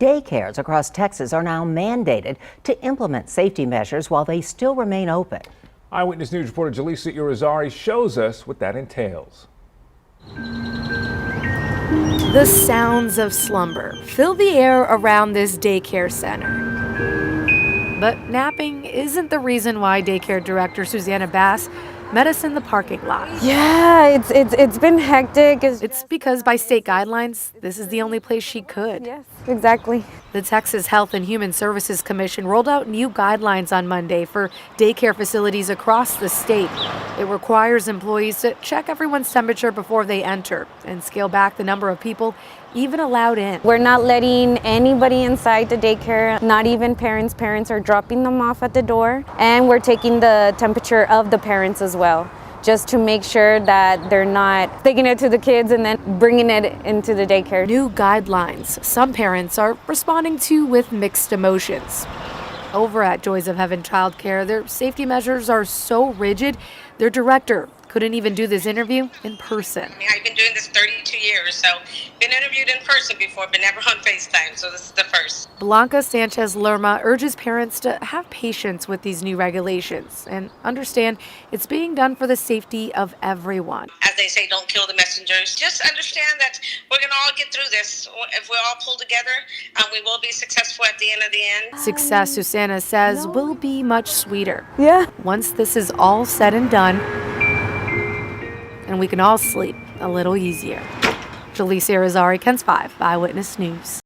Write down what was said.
Daycares across Texas are now mandated to implement safety measures while they still remain open. Eyewitness News reporter Jaleesa Irizarry shows us what that entails. The sounds of slumber fill the air around this daycare center. But napping isn't the reason why daycare director Susanna Bass met us in the parking lot. Yeah, it's been hectic. It's because by state guidelines, this is the only place she could. Yes, exactly. The Texas Health and Human Services Commission rolled out new guidelines on Monday for daycare facilities across the state. It requires employees to check everyone's temperature before they enter and scale back the number of people even allowed in. We're not letting anybody inside the daycare, not even parents. Parents are dropping them off at the door, and we're taking the temperature of the parents as well, just to make sure that they're not taking it to the kids and then bringing it into the daycare. New guidelines some parents are responding to with mixed emotions. Over at Joys of Heaven Childcare, their safety measures are so rigid, their director couldn't even do this interview in person. I've been doing this 32 years, so been interviewed in person before, but never on FaceTime, so this is the first. Blanca Sanchez Lerma urges parents to have patience with these new regulations and understand it's being done for the safety of everyone. As they say, don't kill the messengers. Just understand that we're going to all get through this. If we all pull together, we will be successful at the end of the end. Success, Susanna says, will be much sweeter. Yeah. Once this is all said and done, and we can all sleep a little easier. Jaleesa Irizarry, KENS 5 Eyewitness News.